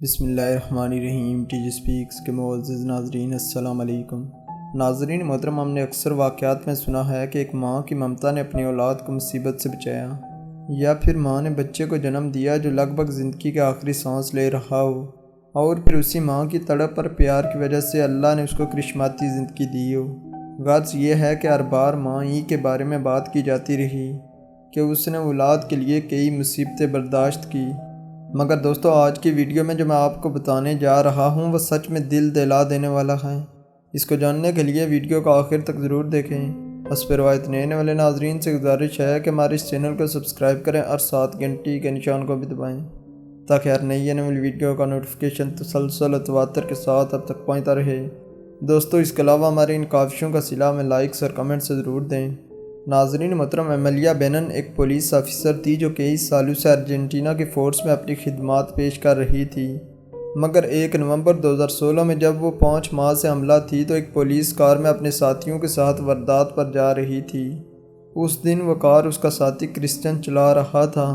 بسم اللہ الرحمن الرحیم۔ ٹی جی سپیکس کے معزز ناظرین السلام علیکم۔ ناظرین محترم، ہم نے اکثر واقعات میں سنا ہے کہ ایک ماں کی ممتا نے اپنی اولاد کو مصیبت سے بچایا، یا پھر ماں نے بچے کو جنم دیا جو لگ بھگ زندگی کے آخری سانس لے رہا ہو، اور پھر اسی ماں کی تڑپ پر پیار کی وجہ سے اللہ نے اس کو کرشماتی زندگی دی ہو۔ غرض یہ ہے کہ ہر بار ماں ہی کے بارے میں بات کی جاتی رہی کہ اس نے اولاد کے لیے کئی مصیبتیں برداشت کی، مگر دوستو آج کی ویڈیو میں جو میں آپ کو بتانے جا رہا ہوں وہ سچ میں دل دہلا دینے والا ہے۔ اس کو جاننے کے لیے ویڈیو کو آخر تک ضرور دیکھیں۔ حسب روایت نئے والے ناظرین سے گزارش ہے کہ ہمارے اس چینل کو سبسکرائب کریں اور ساتھ گھنٹی کے نشان کو بھی دبائیں تاکہ ہر نئی آنے والی ویڈیو کا نوٹیفیکیشن تسلسل و تواتر کے ساتھ اب تک پہنچتا رہے۔ دوستو اس کے علاوہ ہمارے ان کاوشوں کا صلہ میں لائکس اور کمنٹ سے ضرور دیں۔ ناظرین محترم، ایمیلیا بینن ایک پولیس آفیسر تھی جو کئی سالوں سے ارجنٹینا کی فورس میں اپنی خدمات پیش کر رہی تھی، مگر 1 نومبر 2016 میں جب وہ 5 ماہ سے حاملہ تھی تو ایک پولیس کار میں اپنے ساتھیوں کے ساتھ واردات پر جا رہی تھی۔ اس دن وہ کار اس کا ساتھی کرسچن چلا رہا تھا،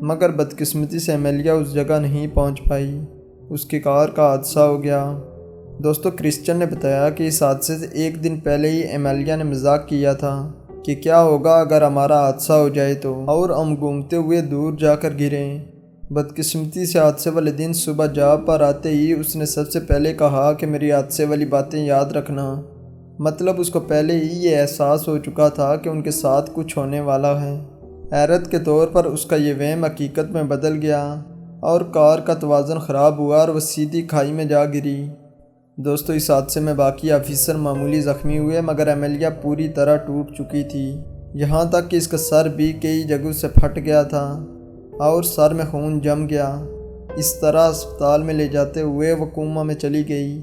مگر بدقسمتی سے ایمیلیا اس جگہ نہیں پہنچ پائی۔ اس کی کار کا حادثہ ہو گیا۔ دوستو کرسچن نے بتایا کہ اس حادثے سے 1 دن پہلے ہی ایمیلیا نے مذاق کیا تھا کہ کیا ہوگا اگر ہمارا حادثہ ہو جائے تو، اور ہم گھومتے ہوئے دور جا کر گریں۔ بدقسمتی سے حادثے والے دن صبح جاب پر آتے ہی اس نے سب سے پہلے کہا کہ میری حادثے والی باتیں یاد رکھنا۔ مطلب اس کو پہلے ہی یہ احساس ہو چکا تھا کہ ان کے ساتھ کچھ ہونے والا ہے۔ حیرت کے طور پر اس کا یہ وہم حقیقت میں بدل گیا اور کار کا توازن خراب ہوا اور وہ سیدھی کھائی میں جا گری۔ دوستو اس حادثے میں باقی آفیسر معمولی زخمی ہوئے، مگر ایمیلیا پوری طرح ٹوٹ چکی تھی، یہاں تک کہ اس کا سر بھی کئی جگہوں سے پھٹ گیا تھا اور سر میں خون جم گیا۔ اس طرح اسپتال میں لے جاتے ہوئے وہ کوما میں چلی گئی۔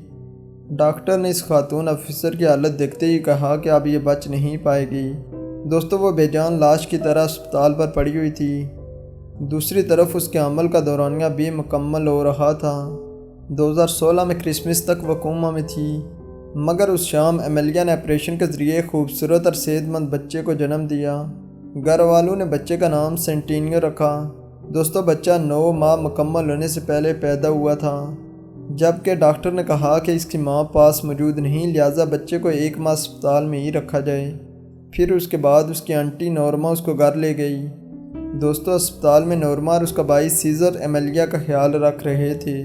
ڈاکٹر نے اس خاتون آفیسر کی حالت دیکھتے ہی کہا کہ اب یہ بچ نہیں پائے گی۔ دوستو وہ بے جان لاش کی طرح اسپتال پر پڑی ہوئی تھی۔ دوسری طرف اس کے عمل کا دورانیہ بھی مکمل ہو رہا تھا۔ 2016 میں کرسمس تک وہ کوما میں تھی، مگر اس شام ایمیلیا نے آپریشن کے ذریعے خوبصورت اور صحت مند بچے کو جنم دیا۔ گھر والوں نے بچے کا نام سینٹینیو رکھا۔ دوستو بچہ 9 ماہ مکمل ہونے سے پہلے پیدا ہوا تھا، جبکہ ڈاکٹر نے کہا کہ اس کی ماں پاس موجود نہیں، لہٰذا بچے کو 1 ماہ اسپتال میں ہی رکھا جائے۔ پھر اس کے بعد اس کی آنٹی نورما اس کو گھر لے گئی۔ دوستو اسپتال میں نورما اور اس کا بھائی سیزر ایمیلیا کا خیال رکھ رہے تھے،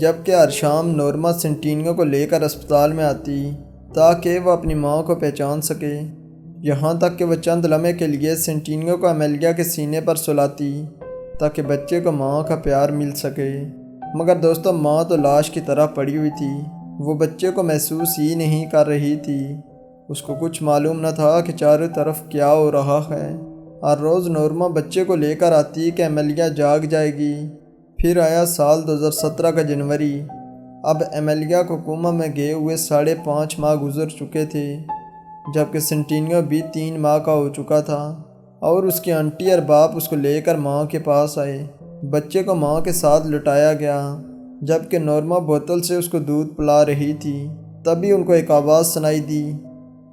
جبکہ ہر شام نورما سینٹینیو کو لے کر اسپتال میں آتی تاکہ وہ اپنی ماں کو پہچان سکے، یہاں تک کہ وہ چند لمحے کے لیے سینٹینیو کو ایمیلیا کے سینے پر سلاتی تاکہ بچے کو ماں کا پیار مل سکے۔ مگر دوستو ماں تو لاش کی طرح پڑی ہوئی تھی، وہ بچے کو محسوس ہی نہیں کر رہی تھی۔ اس کو کچھ معلوم نہ تھا کہ چاروں طرف کیا ہو رہا ہے۔ ہر روز نورما بچے کو لے کر آتی کہ ایمیلیا جاگ جائے گی۔ پھر آیا سال 2017 کا جنوری۔ اب ایمیلیا کو کوما میں گئے ہوئے 5.5 ماہ گزر چکے تھے، جبکہ سینٹینیو بھی 3 ماہ کا ہو چکا تھا، اور اس کی آنٹی اور باپ اس کو لے کر ماں کے پاس آئے۔ بچے کو ماں کے ساتھ لٹایا گیا، جبکہ نورما بوتل سے اس کو دودھ پلا رہی تھی۔ تبھی ان کو ایک آواز سنائی دی۔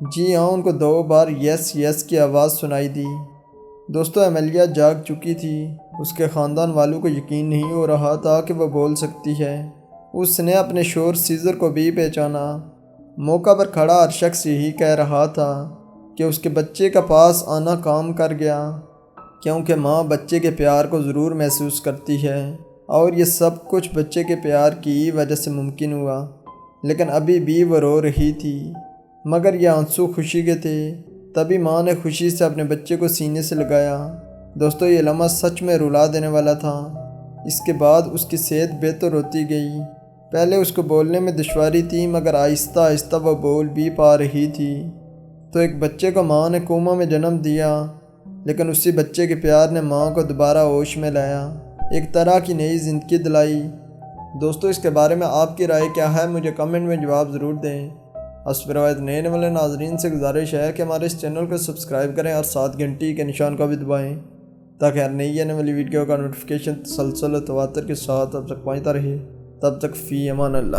جی ہاں، ان کو 2 بار یس یس کی آواز سنائی دی۔ دوستو ایمیلیا جاگ چکی تھی۔ اس کے خاندان والوں کو یقین نہیں ہو رہا تھا کہ وہ بول سکتی ہے۔ اس نے اپنے شوہر سیزر کو بھی پہچانا۔ موقع پر کھڑا ہر شخص یہی کہہ رہا تھا کہ اس کے بچے کا پاس آنا کام کر گیا، کیونکہ ماں بچے کے پیار کو ضرور محسوس کرتی ہے، اور یہ سب کچھ بچے کے پیار کی وجہ سے ممکن ہوا۔ لیکن ابھی بھی وہ رو رہی تھی، مگر یہ آنسو خوشی کے تھے۔ تبھی ماں نے خوشی سے اپنے بچے کو سینے سے لگایا۔ دوستو یہ لمحہ سچ میں رلا دینے والا تھا۔ اس کے بعد اس کی صحت بہتر ہوتی گئی۔ پہلے اس کو بولنے میں دشواری تھی، مگر آہستہ آہستہ وہ بول بھی پا رہی تھی۔ تو ایک بچے کو ماں نے کوما میں جنم دیا، لیکن اسی بچے کے پیار نے ماں کو دوبارہ ہوش میں لایا، ایک طرح کی نئی زندگی دلائی۔ دوستو اس کے بارے میں آپ کی رائے کیا ہے؟ مجھے کمنٹ میں جواب ضرور دیں۔ حسب روایت نئے والے ناظرین سے گزارش ہے کہ ہمارے اس چینل کو سبسکرائب کریں اور ساتھ گھنٹی کے نشان کو بھی دبائیں تاکہ ہر نئی آنے والی ویڈیو کا نوٹیفیکیشن تسلسل و تواتر کے ساتھ اب تک پہنچتا رہے۔ تب تک فی امان اللہ۔